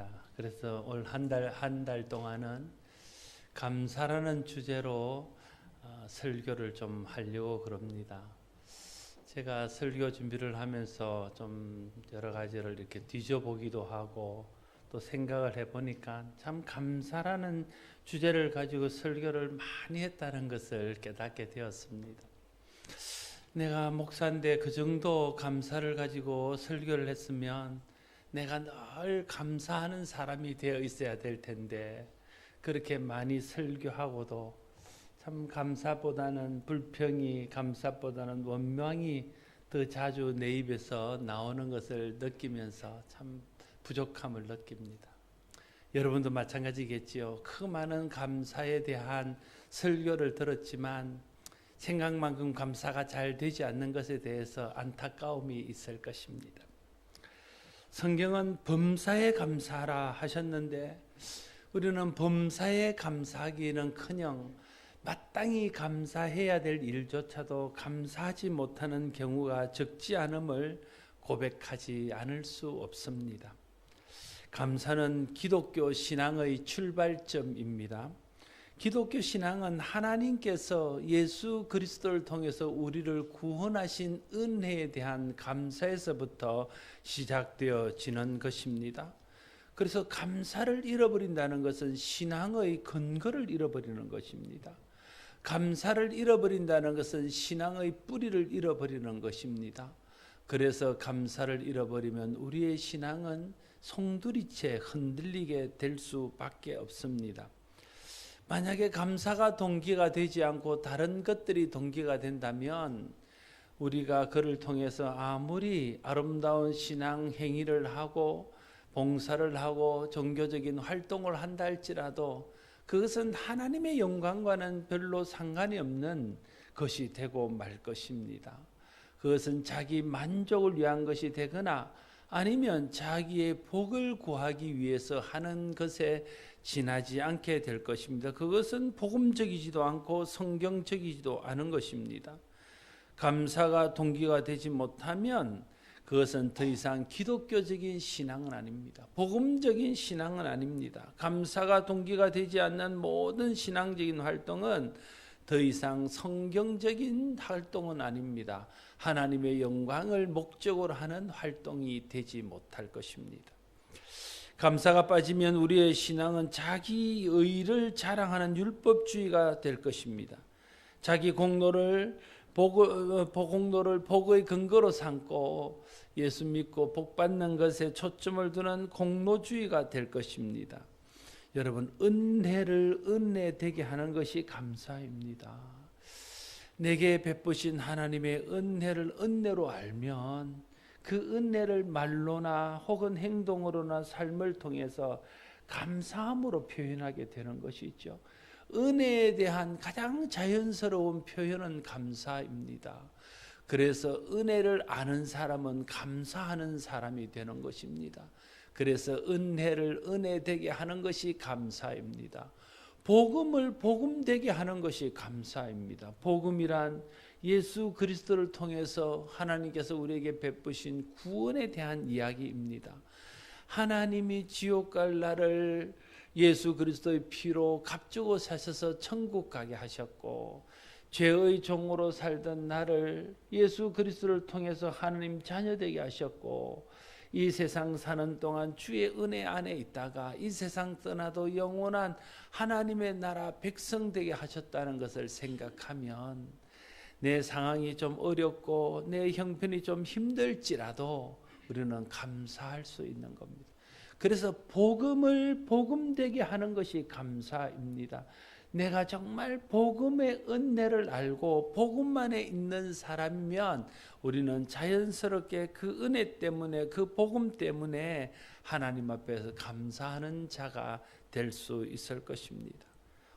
되었습니다. 그래서 올 한 달 동안은 감사라는 주제로 설교를 좀 하려고 그럽니다. 제가 설교 준비를 하면서 좀 여러 가지를 이렇게 뒤져보기도 하고 또 생각을 해보니까 참 감사라는 주제를 가지고 설교를 많이 했다는 것을 깨닫게 되었습니다. 내가 목사인데 그 정도 감사를 가지고 설교를 했으면 내가 늘 감사하는 사람이 되어 있어야 될 텐데 그렇게 많이 설교하고도 참 감사보다는 불평이, 감사보다는 원망이 더 자주 내 입에서 나오는 것을 느끼면서 참 부족함을 느낍니다. 여러분도 마찬가지겠지요. 그 많은 감사에 대한 설교를 들었지만 생각만큼 감사가 잘 되지 않는 것에 대해서 안타까움이 있을 것입니다. 성경은 범사에 감사하라 하셨는데 우리는 범사에 감사하기는커녕 마땅히 감사해야 될 일조차도 감사하지 못하는 경우가 적지 않음을 고백하지 않을 수 없습니다. 감사는 기독교 신앙의 출발점입니다. 기독교 신앙은 하나님께서 예수 그리스도를 통해서 우리를 구원하신 은혜에 대한 감사에서부터 시작되어지는 것입니다. 그래서 감사를 잃어버린다는 것은 신앙의 근거를 잃어버리는 것입니다. 감사를 잃어버린다는 것은 신앙의 뿌리를 잃어버리는 것입니다. 그래서 감사를 잃어버리면 우리의 신앙은 송두리째 흔들리게 될 수밖에 없습니다. 만약에 감사가 동기가 되지 않고 다른 것들이 동기가 된다면 우리가 그를 통해서 아무리 아름다운 신앙 행위를 하고 봉사를 하고 종교적인 활동을 한다 할지라도 그것은 하나님의 영광과는 별로 상관이 없는 것이 되고 말 것입니다. 그것은 자기 만족을 위한 것이 되거나 아니면 자기의 복을 구하기 위해서 하는 것에 지나지 않게 될 것입니다. 그것은 복음적이지도 않고 성경적이지도 않은 것입니다. 감사가 동기가 되지 못하면 그것은 더 이상 기독교적인 신앙은 아닙니다. 복음적인 신앙은 아닙니다. 감사가 동기가 되지 않는 모든 신앙적인 활동은 더 이상 성경적인 활동은 아닙니다. 하나님의 영광을 목적으로 하는 활동이 되지 못할 것입니다. 감사가 빠지면 우리의 신앙은 자기 의를 자랑하는 율법주의가 될 것입니다. 자기 공로를 복의 근거로 삼고 예수 믿고 복 받는 것에 초점을 두는 공로주의가 될 것입니다. 여러분, 은혜를 은혜되게 하는 것이 감사입니다. 내게 베푸신 하나님의 은혜를 은혜로 알면 그 은혜를 말로나 혹은 행동으로나 삶을 통해서 감사함으로 표현하게 되는 것이죠. 은혜에 대한 가장 자연스러운 표현은 감사입니다. 그래서 은혜를 아는 사람은 감사하는 사람이 되는 것입니다. 그래서 은혜를 은혜되게 하는 것이 감사입니다. 복음을 복음되게 하는 것이 감사입니다. 복음이란 예수 그리스도를 통해서 하나님께서 우리에게 베푸신 구원에 대한 이야기입니다. 하나님이 지옥 갈 나를 예수 그리스도의 피로 값주고 사셔서 천국 가게 하셨고 죄의 종으로 살던 나를 예수 그리스도를 통해서 하나님 자녀 되게 하셨고 이 세상 사는 동안 주의 은혜 안에 있다가 이 세상 떠나도 영원한 하나님의 나라 백성 되게 하셨다는 것을 생각하면 내 상황이 좀 어렵고 내 형편이 좀 힘들지라도 우리는 감사할 수 있는 겁니다. 그래서 복음을 복음되게 하는 것이 감사입니다. 내가 정말 복음의 은혜를 알고 복음 안에 있는 사람이면 우리는 자연스럽게 그 은혜 때문에 그 복음 때문에 하나님 앞에서 감사하는 자가 될 수 있을 것입니다.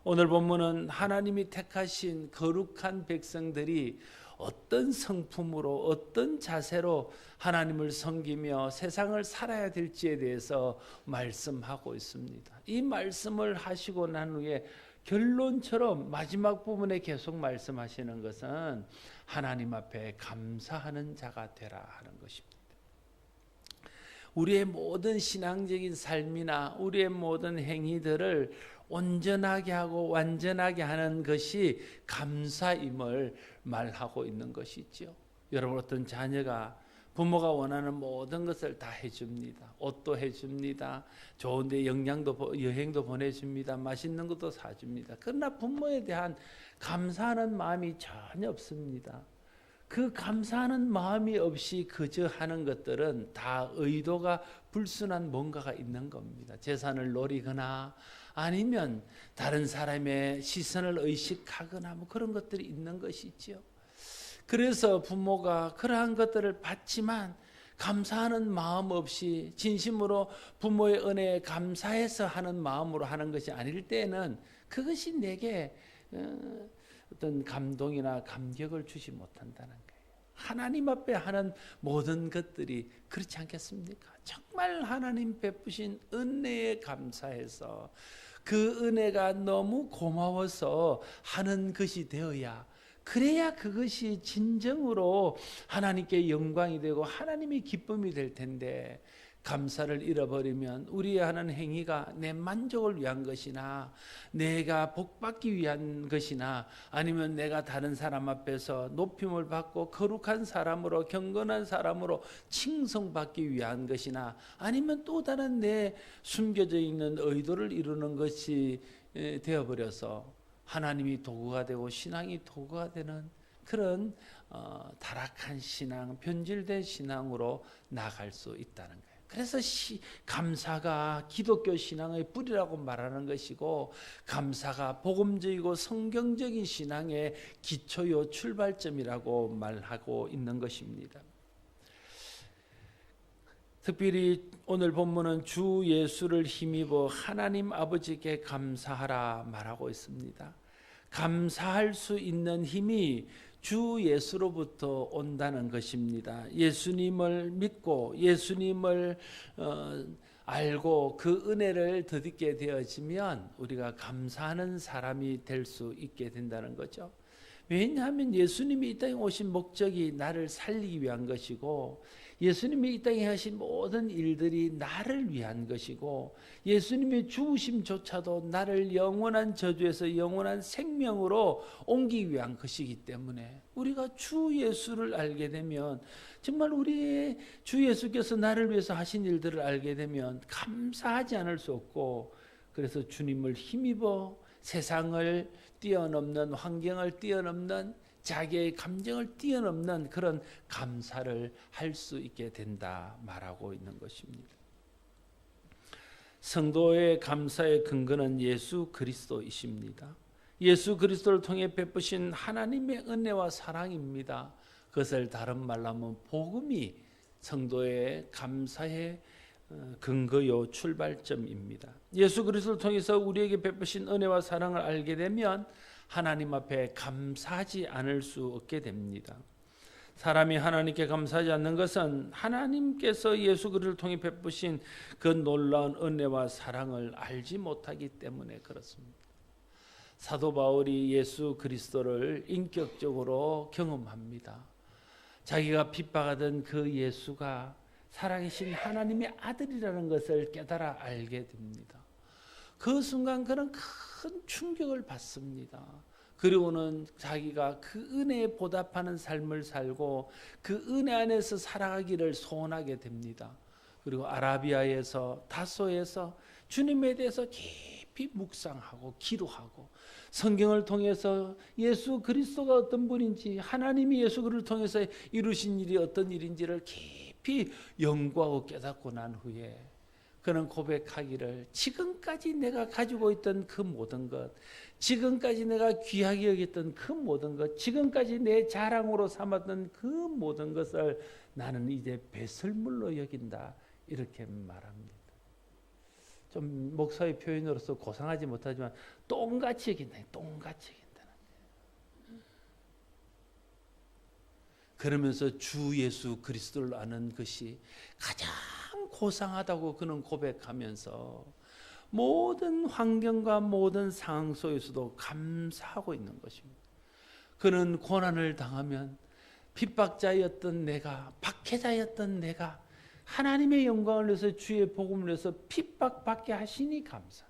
오늘 본문은 하나님이 택하신 거룩한 백성들이 어떤 성품으로 어떤 자세로 하나님을 섬기며 세상을 살아야 될지에 대해서 말씀하고 있습니다. 이 말씀을 하시고 난 후에 결론처럼 마지막 부분에 계속 말씀하시는 것은 하나님 앞에 감사하는 자가 되라 하는 것입니다. 우리의 모든 신앙적인 삶이나 우리의 모든 행위들을 온전하게 하고 완전하게 하는 것이 감사임을 말하고 있는 것이죠. 여러분, 어떤 자녀가 부모가 원하는 모든 것을 다 해줍니다. 옷도 해줍니다. 좋은데 여행도 보내줍니다. 맛있는 것도 사줍니다. 그러나 부모에 대한 감사하는 마음이 전혀 없습니다. 그 감사하는 마음이 없이 그저 하는 것들은 다 의도가 불순한 뭔가가 있는 겁니다. 재산을 노리거나 아니면 다른 사람의 시선을 의식하거나 뭐 그런 것들이 있는 것이지요. 그래서 부모가 그러한 것들을 받지만 감사하는 마음 없이 진심으로 부모의 은혜에 감사해서 하는 마음으로 하는 것이 아닐 때는 그것이 내게 어떤 감동이나 감격을 주지 못한다는 거예요. 하나님 앞에 하는 모든 것들이 그렇지 않겠습니까? 정말 하나님 베푸신 은혜에 감사해서 그 은혜가 너무 고마워서 하는 것이 되어야, 그래야 그것이 진정으로 하나님께 영광이 되고 하나님이 기쁨이 될 텐데, 감사를 잃어버리면 우리의 하는 행위가 내 만족을 위한 것이나 내가 복받기 위한 것이나 아니면 내가 다른 사람 앞에서 높임을 받고 거룩한 사람으로 경건한 사람으로 칭송받기 위한 것이나 아니면 또 다른 내 숨겨져 있는 의도를 이루는 것이 되어버려서 하나님이 도구가 되고 신앙이 도구가 되는 그런 타락한 신앙, 변질된 신앙으로 나갈 수 있다는 거예요. 그래서 감사가 기독교 신앙의 뿌리라고 말하는 것이고, 감사가 복음적이고 성경적인 신앙의 기초요 출발점이라고 말하고 있는 것입니다. 특별히 오늘 본문은 주 예수를 힘입어 하나님 아버지께 감사하라 말하고 있습니다. 감사할 수 있는 힘이 주 예수로부터 온다는 것입니다. 예수님을 믿고 예수님을 알고 그 은혜를 덧입게 되어지면 우리가 감사하는 사람이 될 수 있게 된다는 거죠. 왜냐하면 예수님이 이 땅에 오신 목적이 나를 살리기 위한 것이고, 예수님이 이 땅에 하신 모든 일들이 나를 위한 것이고, 예수님의 죽으심조차도 나를 영원한 저주에서 영원한 생명으로 옮기기 위한 것이기 때문에 우리가 주 예수를 알게 되면, 정말 우리의 주 예수께서 나를 위해서 하신 일들을 알게 되면 감사하지 않을 수 없고, 그래서 주님을 힘입어 세상을 뛰어넘는, 환경을 뛰어넘는, 자기의 감정을 뛰어넘는 그런 감사를 할 수 있게 된다 말하고 있는 것입니다. 성도의 감사의 근거는 예수 그리스도이십니다. 예수 그리스도를 통해 베푸신 하나님의 은혜와 사랑입니다. 그것을 다른 말로 하면 복음이 성도의 감사의 근거요 출발점입니다. 예수 그리스도를 통해서 우리에게 베푸신 은혜와 사랑을 알게 되면 하나님 앞에 감사하지 않을 수 없게 됩니다. 사람이 하나님께 감사하지 않는 것은 하나님께서 예수 그리스도를 통해 베푸신 그 놀라운 은혜와 사랑을 알지 못하기 때문에 그렇습니다. 사도 바울이 예수 그리스도를 인격적으로 경험합니다. 자기가 핍박하던 그 예수가 살아계신 하나님의 아들이라는 것을 깨달아 알게 됩니다. 그 순간 그는 큰 충격을 받습니다. 그리고는 자기가 그 은혜에 보답하는 삶을 살고 그 은혜 안에서 살아가기를 소원하게 됩니다. 그리고 아라비아에서 다소에서 주님에 대해서 깊이 묵상하고 기도하고 성경을 통해서 예수 그리스도가 어떤 분인지, 하나님이 예수 그리스도를 통해서 이루신 일이 어떤 일인지를 깊이 연구하고 깨닫고 난 후에 그는 고백하기를, 지금까지 내가 가지고 있던 그 모든 것, 지금까지 내가 귀하게 여겼던 그 모든 것, 지금까지 내 자랑으로 삼았던 그 모든 것을 나는 이제 배설물로 여긴다, 이렇게 말합니다. 좀 목사의 표현으로서 고상하지 못하지만 똥같이 여긴다, 똥같이 여긴다는 거예요. 그러면서 주 예수 그리스도를 아는 것이 가장 고상하다고 그는 고백하면서 모든 환경과 모든 상황 속에서도 감사하고 있는 것입니다. 그는 고난을 당하면 핍박자였던 내가, 박해자였던 내가 하나님의 영광을 위해서 주의 복음을 위해서 핍박받게 하시니 감사.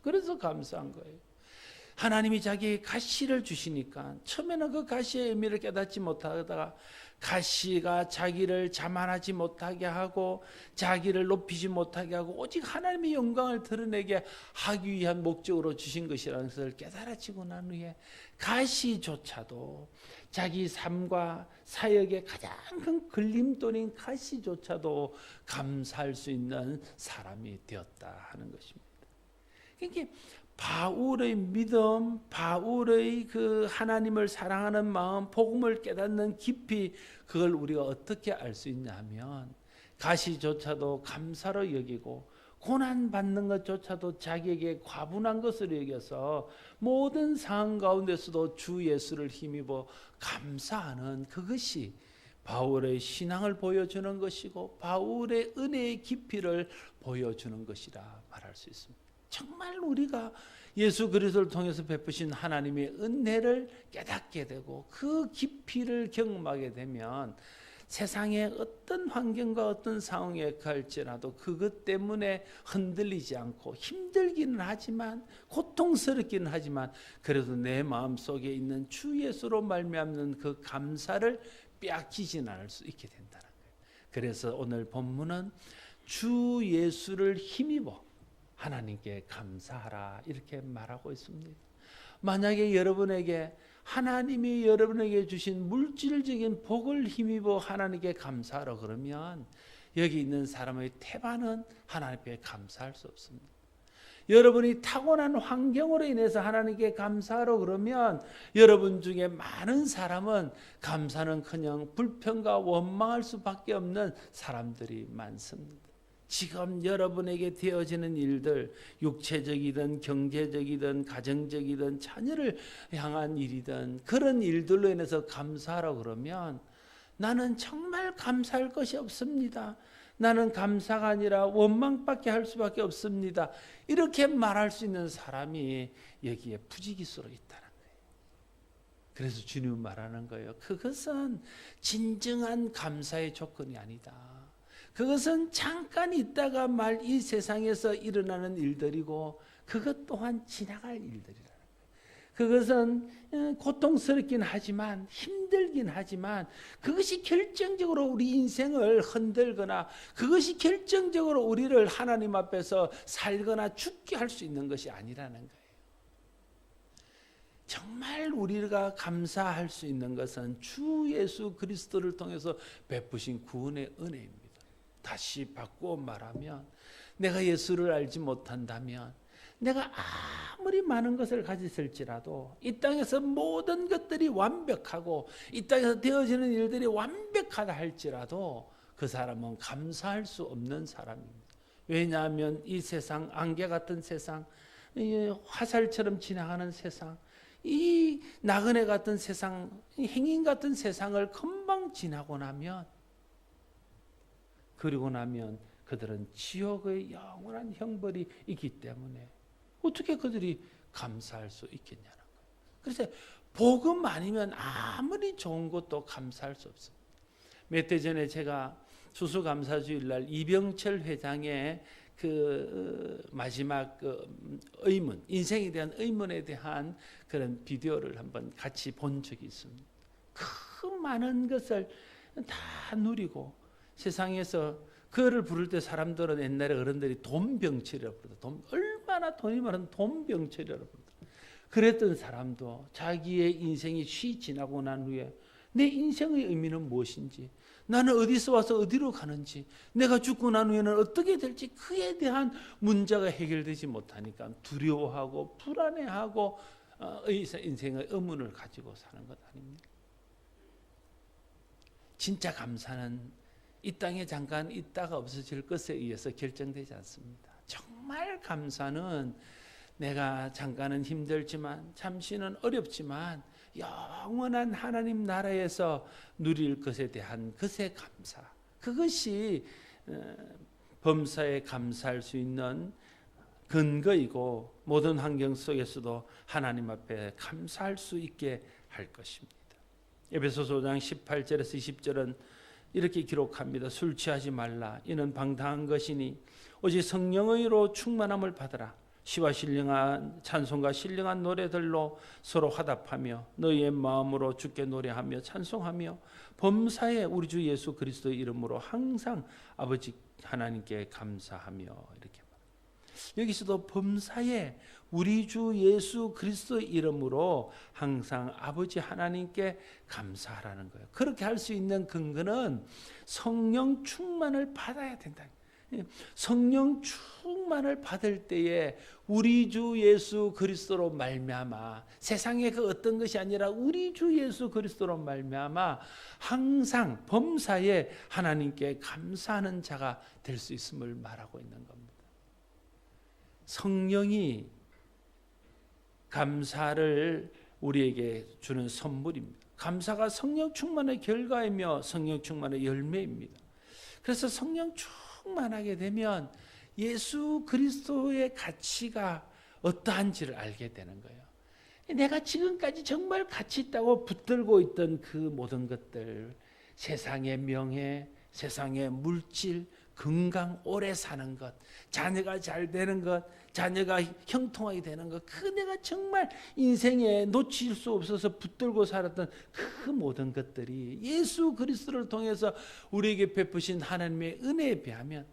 그래서 감사한 거예요. 하나님이 자기의 가시를 주시니까 처음에는 그 가시의 의미를 깨닫지 못하다가 가시가 자기를 자만하지 못하게 하고 자기를 높이지 못하게 하고 오직 하나님의 영광을 드러내게 하기 위한 목적으로 주신 것이라는 것을 깨달아지고 난 후에 가시조차도 자기 삶과 사역의 가장 큰 걸림돌인 가시조차도 감사할 수 있는 사람이 되었다 하는 것입니다. 그러니까 바울의 믿음, 바울의 그 하나님을 사랑하는 마음, 복음을 깨닫는 깊이, 그걸 우리가 어떻게 알 수 있냐면 가시조차도 감사로 여기고 고난받는 것조차도 자기에게 과분한 것으로 여겨서 모든 상황 가운데서도 주 예수를 힘입어 감사하는 그것이 바울의 신앙을 보여주는 것이고 바울의 은혜의 깊이를 보여주는 것이라 말할 수 있습니다. 정말 우리가 예수 그리스도를 통해서 베푸신 하나님의 은혜를 깨닫게 되고 그 깊이를 경험하게 되면 세상의 어떤 환경과 어떤 상황에 갈지라도 그것 때문에 흔들리지 않고 힘들기는 하지만 고통스럽기는 하지만 그래도 내 마음속에 있는 주 예수로 말미암는 그 감사를 빼앗기진 않을 수 있게 된다는 거예요. 그래서 오늘 본문은 주 예수를 힘입어 하나님께 감사하라 이렇게 말하고 있습니다. 만약에 여러분에게 하나님이 여러분에게 주신 물질적인 복을 힘입어 하나님께 감사하라 그러면 여기 있는 사람의 태반은 하나님께 감사할 수 없습니다. 여러분이 타고난 환경으로 인해서 하나님께 감사하라 그러면 여러분 중에 많은 사람은 감사는커녕 불평과 원망할 수밖에 없는 사람들이 많습니다. 지금 여러분에게 되어지는 일들, 육체적이든 경제적이든 가정적이든 자녀를 향한 일이든 그런 일들로 인해서 감사하라 그러면 나는 정말 감사할 것이 없습니다. 나는 감사가 아니라 원망밖에 할 수밖에 없습니다. 이렇게 말할 수 있는 사람이 여기에 부지기수로 있다는 거예요. 그래서 주님은 말하는 거예요. 그것은 진정한 감사의 조건이 아니다. 그것은 잠깐 있다가 말 이 세상에서 일어나는 일들이고 그것 또한 지나갈 일들이라는 거예요. 그것은 고통스럽긴 하지만 힘들긴 하지만 그것이 결정적으로 우리 인생을 흔들거나 그것이 결정적으로 우리를 하나님 앞에서 살거나 죽게 할 수 있는 것이 아니라는 거예요. 정말 우리가 감사할 수 있는 것은 주 예수 그리스도를 통해서 베푸신 구원의 은혜입니다. 다시 바꾸어 말하면 내가 예수를 알지 못한다면 내가 아무리 많은 것을 가졌을지라도 이 땅에서 모든 것들이 완벽하고 이 땅에서 되어지는 일들이 완벽하다 할지라도 그 사람은 감사할 수 없는 사람입니다. 왜냐하면 이 세상, 안개 같은 세상, 이 화살처럼 지나가는 세상, 이 나그네 같은 세상, 이 행인 같은 세상을 금방 지나고 나면 그리고 나면 그들은 지옥의 영원한 형벌이 있기 때문에 어떻게 그들이 감사할 수 있겠냐는 거예요. 그래서 복음 아니면 아무리 좋은 것도 감사할 수 없습니다. 몇 해 전에 제가 추수감사주일날 이병철 회장의 그 마지막 그 의문, 인생에 대한 의문에 대한 그런 비디오를 한번 같이 본 적이 있습니다. 그 많은 것을 다 누리고 세상에서 그를 부를 때 사람들은 옛날에 어른들이 돈병철이라고 부르다. 얼마나 돈이 많은 돈병철이라고 부르다. 그랬던 사람도 자기의 인생이 쉬 지나고 난 후에 내 인생의 의미는 무엇인지, 나는 어디서 와서 어디로 가는지, 내가 죽고 난 후에는 어떻게 될지 그에 대한 문제가 해결되지 못하니까 두려워하고 불안해하고 인생의 의문을 가지고 사는 것 아닙니까? 진짜 감사는 이 땅에 잠깐 있다가 없어질 것에 의해서 결정되지 않습니다. 정말 감사는 내가 잠깐은 힘들지만 잠시는 어렵지만 영원한 하나님 나라에서 누릴 것에 대한 것의 감사, 그것이 범사에 감사할 수 있는 근거이고 모든 환경 속에서도 하나님 앞에 감사할 수 있게 할 것입니다. 에베소서 5장 18절에서 20절은 이렇게 기록합니다. 술 취하지 말라. 이는 방탕한 것이니 오직 성령의로 충만함을 받으라. 시와 신령한 찬송과 신령한 노래들로 서로 화답하며 너희의 마음으로 주께 노래하며 찬송하며 범사에 우리 주 예수 그리스도의 이름으로 항상 아버지 하나님께 감사하며 이렇게 여기서도 범사에 우리 주 예수 그리스도의 이름으로 항상 아버지 하나님께 감사하라는 거예요. 그렇게 할 수 있는 근거는 성령 충만을 받아야 된다. 성령 충만을 받을 때에 우리 주 예수 그리스도로 말미암아 세상의 그 어떤 것이 아니라 우리 주 예수 그리스도로 말미암아 항상 범사에 하나님께 감사하는 자가 될 수 있음을 말하고 있는 겁니다. 성령이 감사를 우리에게 주는 선물입니다. 감사가 성령 충만의 결과이며 성령 충만의 열매입니다. 그래서 성령 충만하게 되면 예수 그리스도의 가치가 어떠한지를 알게 되는 거예요. 내가 지금까지 정말 가치 있다고 붙들고 있던 그 모든 것들, 세상의 명예, 세상의 물질, 건강, 오래 사는 것, 자녀가 잘 되는 것, 자녀가 형통하게 되는 것, 그 내가 정말 인생에 놓칠 수 없어서 붙들고 살았던 그 모든 것들이 예수 그리스도를 통해서 우리에게 베푸신 하나님의 은혜에 비하면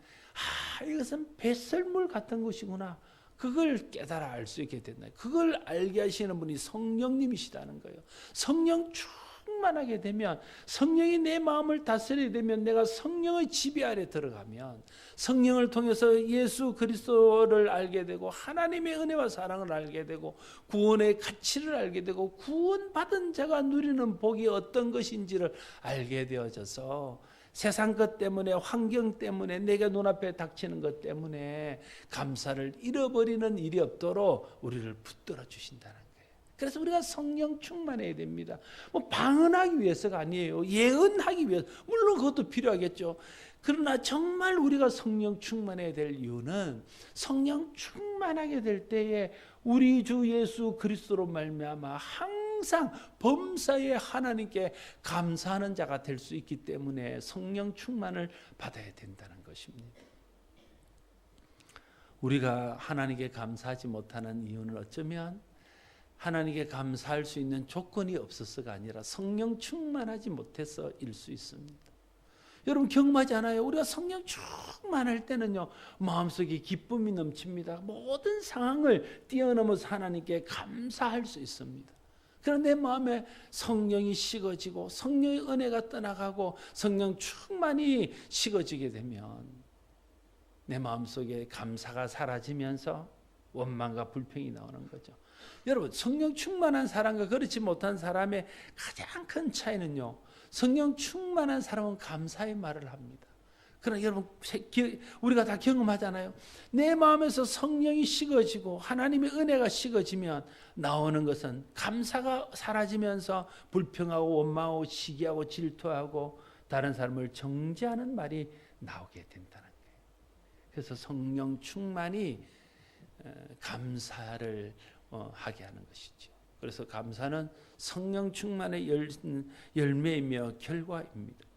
이것은 배설물 같은 것이구나. 그걸 깨달아 알 수 있게 된다. 그걸 알게 하시는 분이 성령님이시다는 거예요. 성령 충만하게 되면, 성령이 내 마음을 다스리게 되면, 내가 성령의 지배 아래 들어가면 성령을 통해서 예수 그리스도를 알게 되고 하나님의 은혜와 사랑을 알게 되고 구원의 가치를 알게 되고 구원받은 자가 누리는 복이 어떤 것인지를 알게 되어져서 세상 것 때문에, 환경 때문에, 내가 눈앞에 닥치는 것 때문에 감사를 잃어버리는 일이 없도록 우리를 붙들어 주신다는 거예요. 그래서 우리가 성령 충만해야 됩니다. 뭐 방언하기 위해서가 아니에요. 예언하기 위해서. 물론 그것도 필요하겠죠. 그러나 정말 우리가 성령 충만해야 될 이유는 성령 충만하게 될 때에 우리 주 예수 그리스도로 말미암아 항상 범사에 하나님께 감사하는 자가 될 수 있기 때문에 성령 충만을 받아야 된다는 것입니다. 우리가 하나님께 감사하지 못하는 이유는 어쩌면 하나님께 감사할 수 있는 조건이 없어서가 아니라 성령 충만하지 못해서일 수 있습니다. 여러분 경험하지 않아요? 우리가 성령 충만할 때는요, 마음속에 기쁨이 넘칩니다. 모든 상황을 뛰어넘어서 하나님께 감사할 수 있습니다. 그런데 내 마음에 성령이 식어지고 성령의 은혜가 떠나가고 성령 충만이 식어지게 되면 내 마음속에 감사가 사라지면서 원망과 불평이 나오는 거죠. 여러분 성령 충만한 사람과 그렇지 못한 사람의 가장 큰 차이는요, 성령 충만한 사람은 감사의 말을 합니다. 그러나 여러분 우리가 다 경험하잖아요. 내 마음에서 성령이 식어지고 하나님의 은혜가 식어지면 나오는 것은 감사가 사라지면서 불평하고 원망하고 시기하고 질투하고 다른 사람을 정죄하는 말이 나오게 된다는 거예요. 그래서 성령 충만이 감사를 하게 하는 것이죠. 그래서 감사는 성령 충만의 열매이며 결과입니다.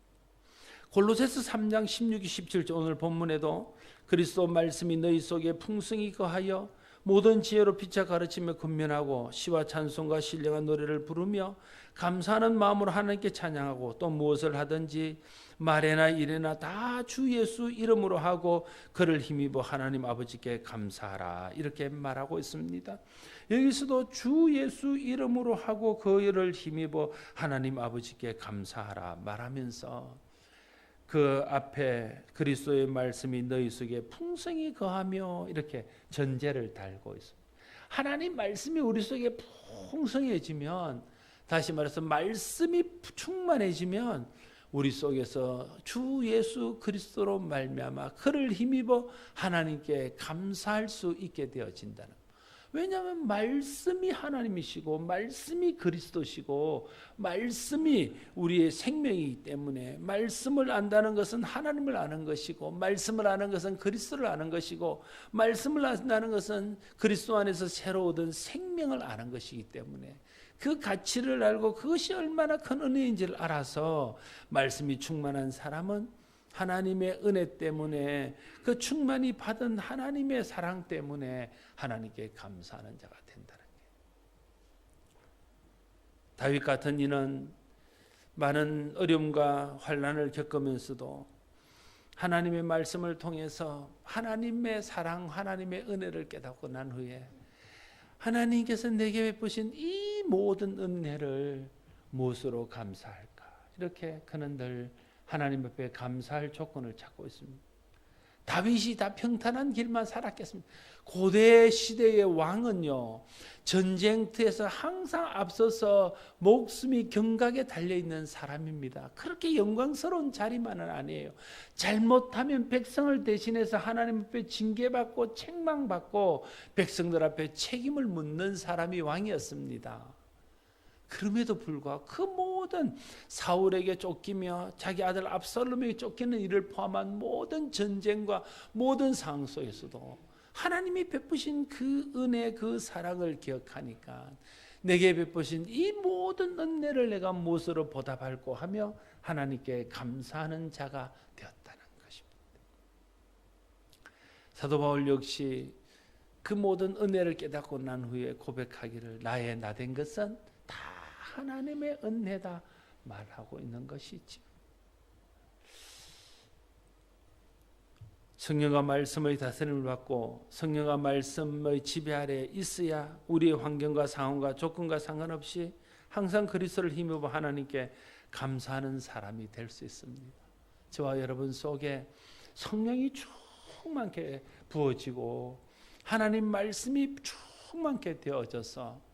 골로새서 3장 16, 17절 오늘 본문에도 그리스도 말씀이 너희 속에 풍성히 거하여 모든 지혜로 피차 가르치며 권면하고 시와 찬송과 신령한 노래를 부르며 감사하는 마음으로 하나님께 찬양하고 또 무엇을 하든지 말에나 일에나 다 주 예수 이름으로 하고 그를 힘입어 하나님 아버지께 감사하라 이렇게 말하고 있습니다. 여기서도 주 예수 이름으로 하고 그를 힘입어 하나님 아버지께 감사하라 말하면서 그 앞에 그리스도의 말씀이 너희 속에 풍성히 거하며 이렇게 전제를 달고 있습니다. 하나님 말씀이 우리 속에 풍성해지면, 다시 말해서 말씀이 충만해지면 우리 속에서 주 예수 그리스도로 말미암아 그를 힘입어 하나님께 감사할 수 있게 되어진다는. 왜냐하면 말씀이 하나님이시고 말씀이 그리스도시고 말씀이 우리의 생명이기 때문에 말씀을 안다는 것은 하나님을 아는 것이고 말씀을 아는 것은 그리스도를 아는 것이고 말씀을 안다는 것은 그리스도 안에서 새로 얻은 생명을 아는 것이기 때문에 그 가치를 알고 그것이 얼마나 큰 은혜인지를 알아서 말씀이 충만한 사람은 하나님의 은혜 때문에 그 충만히 받은 하나님의 사랑 때문에 하나님께 감사하는 자가 된다는 거예요. 다윗 같은 이는 많은 어려움과 환난을 겪으면서도 하나님의 말씀을 통해서 하나님의 사랑, 하나님의 은혜를 깨닫고 난 후에 하나님께서 내게 베푸신 이 모든 은혜를 무엇으로 감사할까? 이렇게 그는 늘 하나님 앞에 감사할 조건을 찾고 있습니다. 다윗이 다 평탄한 길만 살았겠습니다. 고대 시대의 왕은요, 전쟁터에서 항상 앞서서 목숨이 경각에 달려있는 사람입니다. 그렇게 영광스러운 자리만은 아니에요. 잘못하면 백성을 대신해서 하나님 앞에 징계받고 책망받고 백성들 앞에 책임을 묻는 사람이 왕이었습니다. 그럼에도 불구하고 그 모든 사울에게 쫓기며 자기 아들 압살롬에게 쫓기는 일을 포함한 모든 전쟁과 모든 상황 속에서도 하나님이 베푸신 그 은혜, 그 사랑을 기억하니까 내게 베푸신 이 모든 은혜를 내가 무엇으로 보답할고 하며 하나님께 감사하는 자가 되었다는 것입니다. 사도 바울 역시 그 모든 은혜를 깨닫고 난 후에 고백하기를 나의 나된 것은 다 하나님의 은혜다 말하고 있는 것이죠. 성령과 말씀의 다스림을 받고 성령과 말씀의 지배 아래 있어야 우리의 환경과 상황과 조건과 상관없이 항상 그리스도를 힘입어 하나님께 감사하는 사람이 될 수 있습니다. 저와 여러분 속에 성령이 충만하게 부어지고 하나님 말씀이 충만하게 되어져서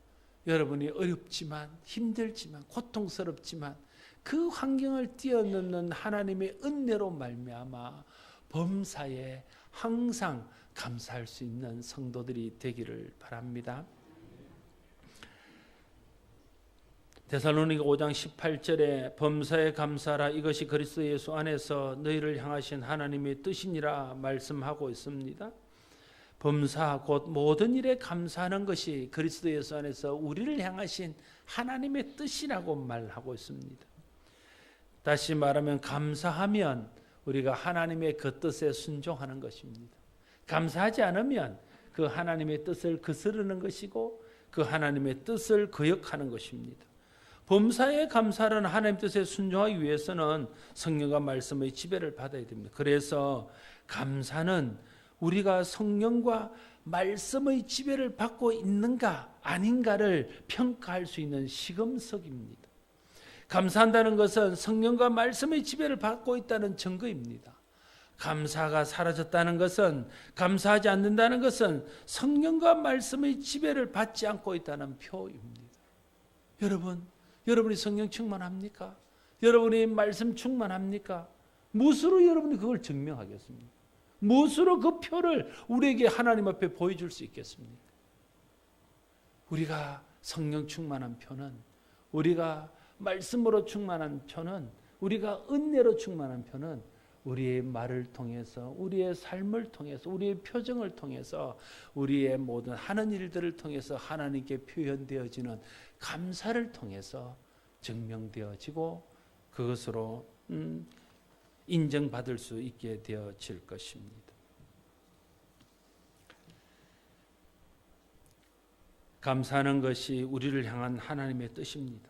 여러분이 어렵지만 힘들지만 고통스럽지만 그 환경을 뛰어넘는 하나님의 은혜로 말미암아 범사에 항상 감사할 수 있는 성도들이 되기를 바랍니다. 데살로니가 5장 18절에 범사에 감사하라 이것이 그리스도 예수 안에서 너희를 향하신 하나님의 뜻이니라 말씀하고 있습니다. 범사 곧 모든 일에 감사하는 것이 그리스도 예수 안에서 우리를 향하신 하나님의 뜻이라고 말하고 있습니다. 다시 말하면 감사하면 우리가 하나님의 그 뜻에 순종하는 것입니다. 감사하지 않으면 그 하나님의 뜻을 거스르는 것이고 그 하나님의 뜻을 거역하는 것입니다. 범사에 감사하는 하나님의 뜻에 순종하기 위해서는 성령과 말씀의 지배를 받아야 됩니다. 그래서 감사는 우리가 성령과 말씀의 지배를 받고 있는가 아닌가를 평가할 수 있는 시금석입니다. 감사한다는 것은 성령과 말씀의 지배를 받고 있다는 증거입니다. 감사가 사라졌다는 것은, 감사하지 않는다는 것은 성령과 말씀의 지배를 받지 않고 있다는 표입니다. 여러분이 성령 충만합니까? 여러분이 말씀 충만합니까? 무엇으로 여러분이 그걸 증명하겠습니까? 무엇으로 그 표를 우리에게 하나님 앞에 보여줄 수 있겠습니까? 우리가 성령 충만한 표는, 우리가 말씀으로 충만한 표는, 우리가 은혜로 충만한 표는 우리의 말을 통해서, 우리의 삶을 통해서, 우리의 표정을 통해서, 우리의 모든 하는 일들을 통해서 하나님께 표현되어지는 감사를 통해서 증명되어지고 그것으로 인정받을 수 있게 되어질 것입니다. 감사하는 것이 우리를 향한 하나님의 뜻입니다.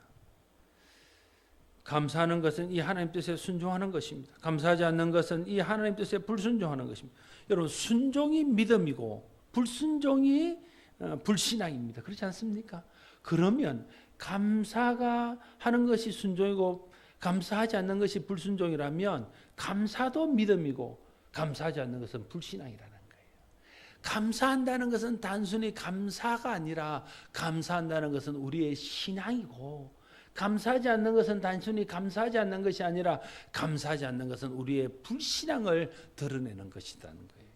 감사하는 것은 이 하나님 뜻에 순종하는 것입니다. 감사하지 않는 것은 이 하나님 뜻에 불순종하는 것입니다. 여러분, 순종이 믿음이고 불순종이 불신앙입니다. 그렇지 않습니까? 그러면 감사가 하는 것이 순종이고 감사하지 않는 것이 불순종이라면 감사도 믿음이고 감사하지 않는 것은 불신앙이라는 거예요. 감사한다는 것은 단순히 감사가 아니라 감사한다는 것은 우리의 신앙이고, 감사하지 않는 것은 단순히 감사하지 않는 것이 아니라 감사하지 않는 것은 우리의 불신앙을 드러내는 것이라는 거예요.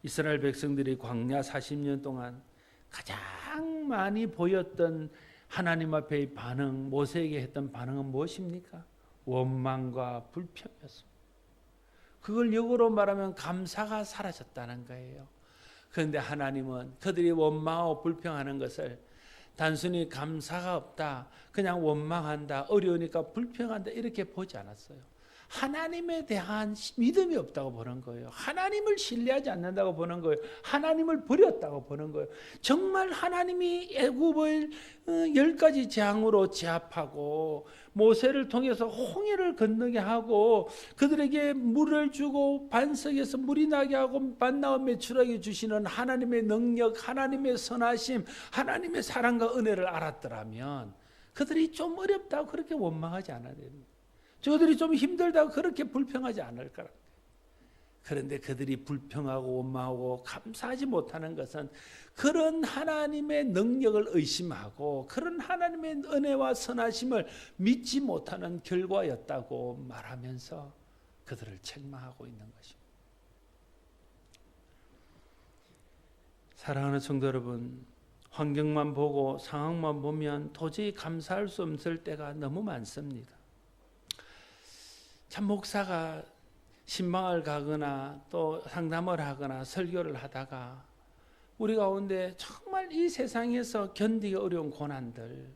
이스라엘 백성들이 광야 40년 동안 가장 많이 보였던 하나님 앞의 반응, 모세에게 했던 반응은 무엇입니까? 원망과 불평이었습니다. 그걸 역으로 말하면 감사가 사라졌다는 거예요. 그런데 하나님은 그들이 원망하고 불평하는 것을 단순히 감사가 없다, 그냥 원망한다, 어려우니까 불평한다 이렇게 보지 않았어요. 하나님에 대한 믿음이 없다고 보는 거예요. 하나님을 신뢰하지 않는다고 보는 거예요. 하나님을 버렸다고 보는 거예요. 정말 하나님이 애굽을 10가지 재앙으로 제압하고 모세를 통해서 홍해를 건너게 하고 그들에게 물을 주고 반석에서 물이 나게 하고 만나와 메추라기 주시는 하나님의 능력, 하나님의 선하심, 하나님의 사랑과 은혜를 알았더라면 그들이 좀 어렵다고 그렇게 원망하지 않아야 됩니다. 저들이 좀 힘들다고 그렇게 불평하지 않을 거라. 그런데 그들이 불평하고 원망하고 감사하지 못하는 것은 그런 하나님의 능력을 의심하고 그런 하나님의 은혜와 선하심을 믿지 못하는 결과였다고 말하면서 그들을 책망하고 있는 것입니다. 사랑하는 성도 여러분, 환경만 보고 상황만 보면 도저히 감사할 수 없을 때가 너무 많습니다. 참 목사가 신방을 가거나 또 상담을 하거나 설교를 하다가 우리 가운데 정말 이 세상에서 견디기 어려운 고난들,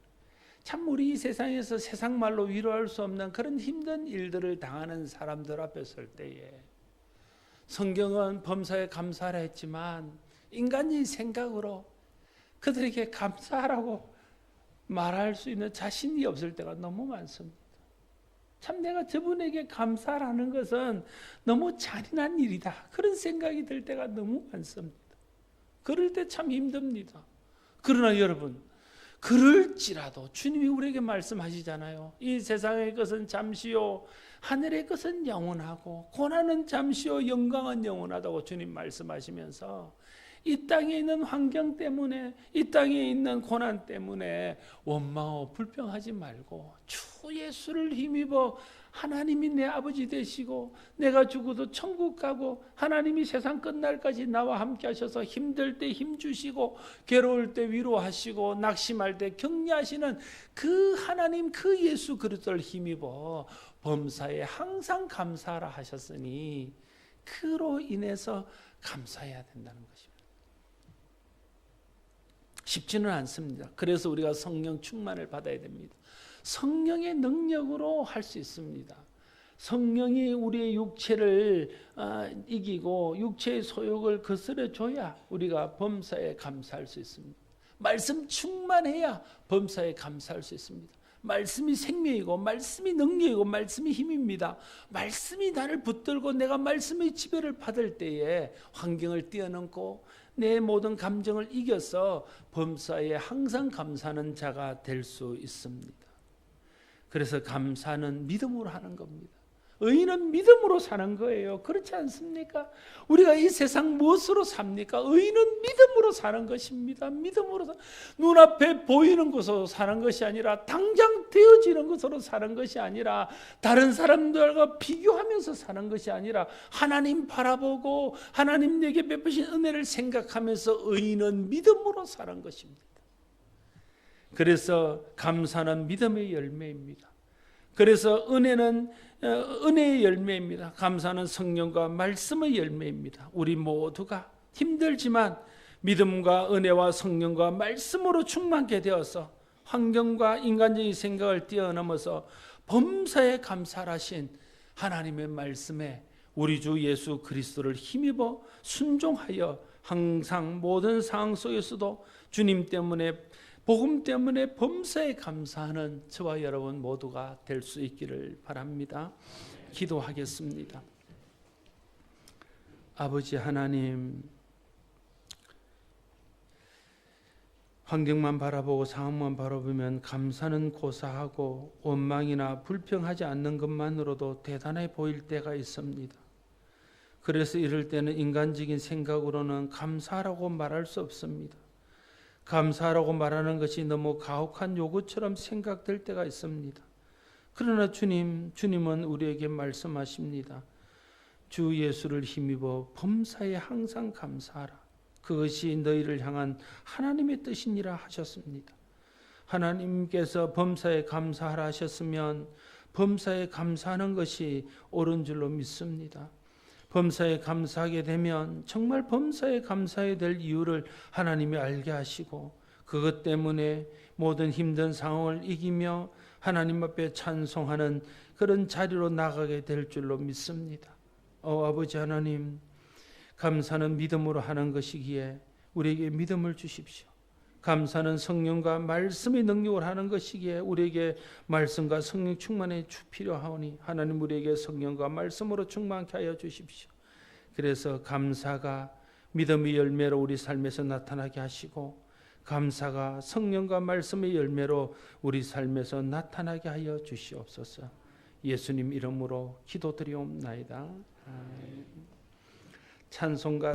참 우리 이 세상에서 세상 말로 위로할 수 없는 그런 힘든 일들을 당하는 사람들 앞에 설 때에 성경은 범사에 감사하라 했지만 인간의 생각으로 그들에게 감사하라고 말할 수 있는 자신이 없을 때가 너무 많습니다. 참 내가 저분에게 감사하는 것은 너무 잔인한 일이다, 그런 생각이 들 때가 너무 많습니다. 그럴 때 참 힘듭니다. 그러나 여러분, 그럴지라도 주님이 우리에게 말씀하시잖아요. 이 세상의 것은 잠시요 하늘의 것은 영원하고 고난은 잠시요 영광은 영원하다고 주님 말씀하시면서 이 땅에 있는 환경 때문에, 이 땅에 있는 고난 때문에 원망하고 불평하지 말고 주 예수를 힘입어 하나님이 내 아버지 되시고 내가 죽어도 천국 가고 하나님이 세상 끝날까지 나와 함께 하셔서 힘들 때 힘주시고 괴로울 때 위로하시고 낙심할 때 격려하시는 그 하나님, 그 예수 그리스도를 힘입어 범사에 항상 감사하라 하셨으니 그로 인해서 감사해야 된다는 것입니다. 쉽지는 않습니다. 그래서 우리가 성령 충만을 받아야 됩니다. 성령의 능력으로 할 수 있습니다. 성령이 우리의 육체를 이기고 육체의 소욕을 거스려 줘야 우리가 범사에 감사할 수 있습니다. 말씀 충만해야 범사에 감사할 수 있습니다. 말씀이 생명이고 말씀이 능력이고 말씀이 힘입니다. 말씀이 나를 붙들고 내가 말씀의 지배를 받을 때에 환경을 뛰어넘고 내 모든 감정을 이겨서 범사에 항상 감사하는 자가 될 수 있습니다. 그래서 감사는 믿음으로 하는 겁니다. 의인은 믿음으로 사는 거예요. 그렇지 않습니까? 우리가 이 세상 무엇으로 삽니까? 의인은 믿음으로 사는 것입니다. 믿음으로 눈앞에 보이는 것으로 사는 것이 아니라 당장 되어지는 것으로 사는 것이 아니라 다른 사람들과 비교하면서 사는 것이 아니라 하나님 바라보고 하나님 내게 베푸신 은혜를 생각하면서 의인은 믿음으로 사는 것입니다. 그래서 감사는 믿음의 열매입니다. 그래서 은혜는 은혜의 열매입니다. 감사는 성령과 말씀의 열매입니다. 우리 모두가 힘들지만 믿음과 은혜와 성령과 말씀으로 충만케 되어서 환경과 인간적인 생각을 뛰어넘어서 범사에 감사하신 하나님의 말씀에 우리 주 예수 그리스도를 힘입어 순종하여 항상 모든 상황 속에서도 주님 때문에 복음 때문에 범사에 감사하는 저와 여러분 모두가 될 수 있기를 바랍니다. 기도하겠습니다. 아버지 하나님, 환경만 바라보고 상황만 바라보면 감사는 고사하고 원망이나 불평하지 않는 것만으로도 대단해 보일 때가 있습니다. 그래서 이럴 때는 인간적인 생각으로는 감사라고 말할 수 없습니다. 감사라고 말하는 것이 너무 가혹한 요구처럼 생각될 때가 있습니다. 그러나 주님은 우리에게 말씀하십니다. 주 예수를 힘입어 범사에 항상 감사하라. 그것이 너희를 향한 하나님의 뜻이니라 하셨습니다. 하나님께서 범사에 감사하라 하셨으면 범사에 감사하는 것이 옳은 줄로 믿습니다. 범사에 감사하게 되면 정말 범사에 감사해야 될 이유를 하나님이 알게 하시고 그것 때문에 모든 힘든 상황을 이기며 하나님 앞에 찬송하는 그런 자리로 나가게 될 줄로 믿습니다. 아버지 하나님, 감사는 믿음으로 하는 것이기에 우리에게 믿음을 주십시오. 감사는 성령과 말씀의 능력을 하는 것이기에 우리에게 말씀과 성령 충만이 필요하오니 하나님 우리에게 성령과 말씀으로 충만케 하여 주십시오. 그래서 감사가 믿음의 열매로 우리 삶에서 나타나게 하시고 감사가 성령과 말씀의 열매로 우리 삶에서 나타나게 하여 주시옵소서. 예수님 이름으로 기도드리옵나이다. 찬송가